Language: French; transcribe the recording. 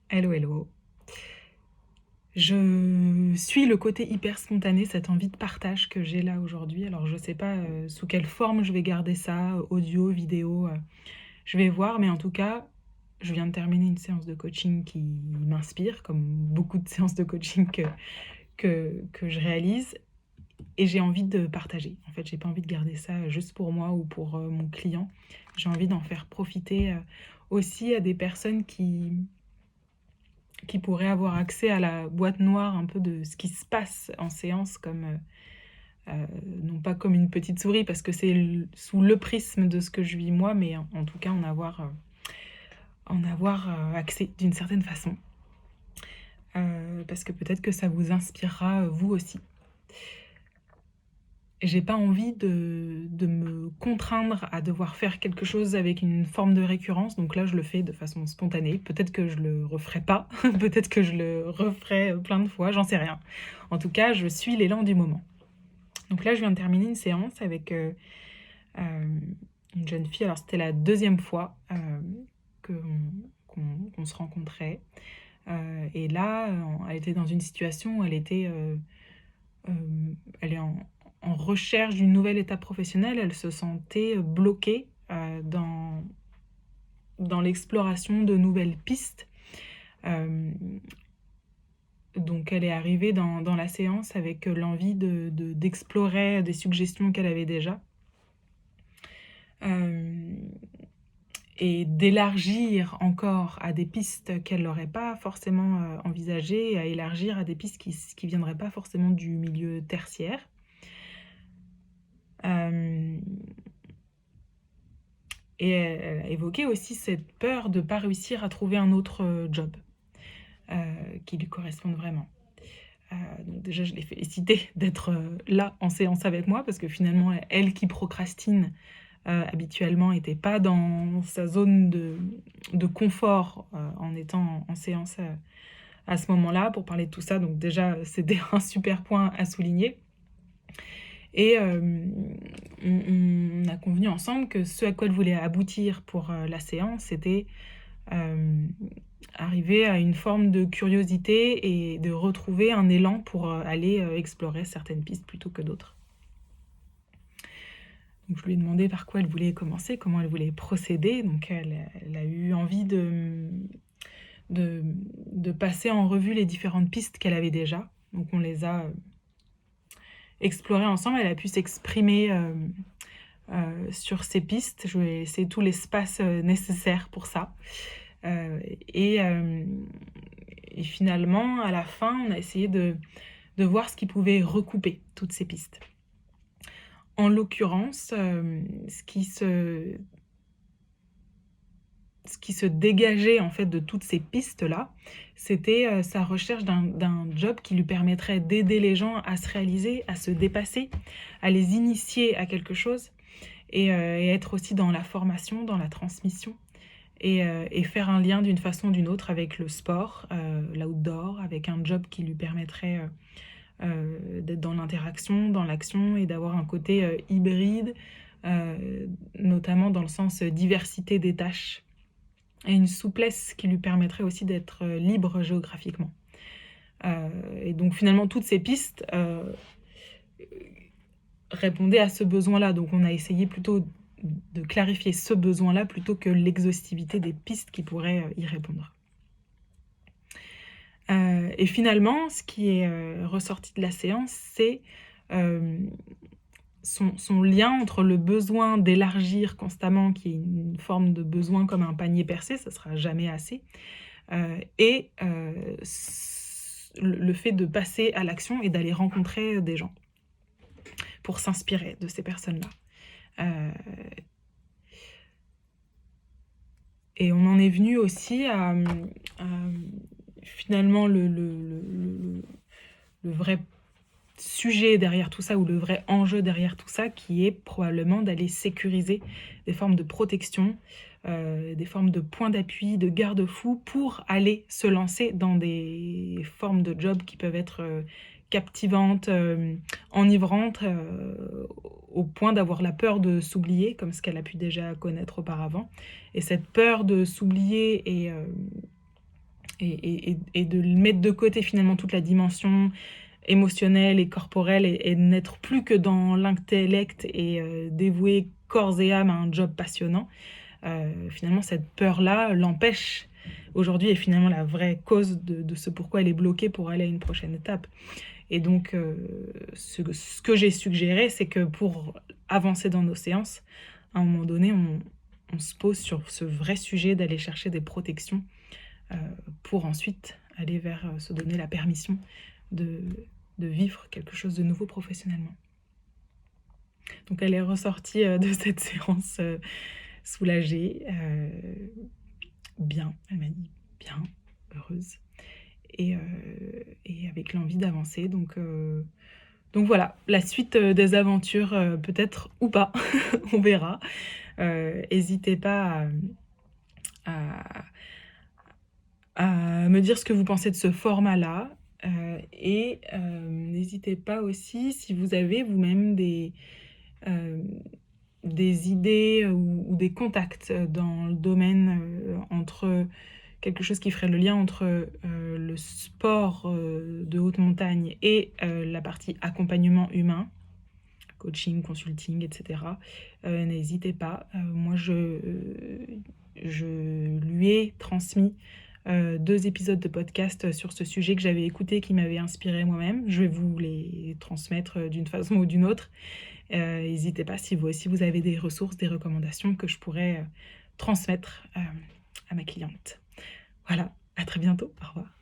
Hello, hello. Je suis le côté hyper spontané, cette envie de partage que j'ai là aujourd'hui. Alors je sais pas, sous quelle forme je vais garder ça, audio, vidéo, je vais voir, mais en tout cas, je viens de terminer une séance de coaching qui m'inspire, comme beaucoup de séances de coaching que je réalise et j'ai envie de partager. En fait, j'ai pas envie de garder ça juste pour moi ou pour, mon client. J'ai envie d'en faire profiter, aussi à des personnes qui pourraient avoir accès à la boîte noire un peu de ce qui se passe en séance comme, non pas comme une petite souris parce que c'est sous le prisme de ce que je vis moi, mais en tout cas en avoir accès d'une certaine façon. Parce que peut-être que ça vous inspirera vous aussi. J'ai pas envie de me contraindre à devoir faire quelque chose avec une forme de récurrence, donc là je le fais de façon spontanée. Peut-être que je le referai pas, peut-être que je le referai plein de fois, j'en sais rien. En tout cas, je suis l'élan du moment. Donc là, je viens de terminer une séance avec une jeune fille. Alors c'était la deuxième fois qu'on se rencontrait. Et là, elle était dans une situation où elle est en recherche d'une nouvelle étape professionnelle. Elle se sentait bloquée dans l'exploration de nouvelles pistes. Donc elle est arrivée dans la séance avec l'envie d'explorer des suggestions qu'elle avait déjà. Et d'élargir encore à des pistes qu'elle n'aurait pas forcément envisagées, et à élargir à des pistes qui ne viendraient pas forcément du milieu tertiaire. Euh, et elle a évoqué aussi cette peur de ne pas réussir à trouver un autre job qui lui corresponde vraiment. Donc déjà, je l'ai félicitée d'être là en séance avec moi, parce que finalement, elle qui procrastine habituellement n'était pas dans sa zone de confort en étant en séance à ce moment-là pour parler de tout ça. Donc déjà, c'était un super point à souligner. Et on a convenu ensemble que ce à quoi elle voulait aboutir pour la séance, c'était euh, arriver à une forme de curiosité et de retrouver un élan pour aller explorer certaines pistes plutôt que d'autres. Donc je lui ai demandé par quoi elle voulait commencer, comment elle voulait procéder. Donc elle a eu envie de passer en revue les différentes pistes qu'elle avait déjà. Donc on les a explorées ensemble. Elle a pu s'exprimer sur ces pistes. Je lui ai laissé tout l'espace nécessaire pour ça. Euh, et, euh, et finalement, à la fin, on a essayé de voir ce qui pouvait recouper toutes ces pistes. En l'occurrence, ce qui se dégageait en fait de toutes ces pistes-là, c'était sa recherche d'un job qui lui permettrait d'aider les gens à se réaliser, à se dépasser, à les initier à quelque chose et être aussi dans la formation, dans la transmission et faire un lien d'une façon ou d'une autre avec le sport, l'outdoor, avec un job qui lui permettrait d'être dans l'interaction, dans l'action et d'avoir un côté hybride, notamment dans le sens diversité des tâches et une souplesse qui lui permettrait aussi d'être libre géographiquement. Et donc finalement, toutes ces pistes répondaient à ce besoin-là. Donc on a essayé plutôt de clarifier ce besoin-là plutôt que l'exhaustivité des pistes qui pourraient y répondre. Et finalement, ce qui est ressorti de la séance, c'est son lien entre le besoin d'élargir constamment, qui est une forme de besoin comme un panier percé, ça ne sera jamais assez, et le fait de passer à l'action et d'aller rencontrer des gens pour s'inspirer de ces personnes-là. Et on en est venu aussi à finalement le vrai sujet derrière tout ça, ou le vrai enjeu derrière tout ça, qui est probablement d'aller sécuriser des formes de protection, des formes de points d'appui, de garde-fous pour aller se lancer dans des formes de jobs qui peuvent être captivantes, enivrantes, au point d'avoir la peur de s'oublier, comme ce qu'elle a pu déjà connaître auparavant. Et cette peur de s'oublier et de mettre de côté finalement toute la dimension émotionnelle et corporelle et n'être plus que dans l'intellect et dévouer corps et âme à un job passionnant, finalement cette peur-là l'empêche aujourd'hui est finalement la vraie cause de ce pourquoi elle est bloquée pour aller à une prochaine étape. Et donc, ce que j'ai suggéré, c'est que pour avancer dans nos séances, à un moment donné, on se pose sur ce vrai sujet d'aller chercher des protections pour ensuite aller vers se donner la permission de, de vivre quelque chose de nouveau professionnellement. Donc elle est ressortie de cette séance soulagée, bien, elle m'a dit bien, heureuse, et avec l'envie d'avancer. Donc voilà, la suite des aventures, peut-être ou pas, on verra. N'hésitez pas à, à me dire ce que vous pensez de ce format-là. Et n'hésitez pas aussi, si vous avez vous-même des idées ou des contacts dans le domaine entre quelque chose qui ferait le lien entre le sport de haute montagne et la partie accompagnement humain, coaching, consulting, etc. N'hésitez pas. Moi, je lui ai transmis 2 épisodes de podcast sur ce sujet que j'avais écouté, qui m'avait inspiré moi-même. Je vais vous les transmettre d'une façon ou d'une autre. N'hésitez pas si vous aussi vous avez des ressources, des recommandations que je pourrais transmettre à ma cliente. Voilà, à très bientôt, au revoir.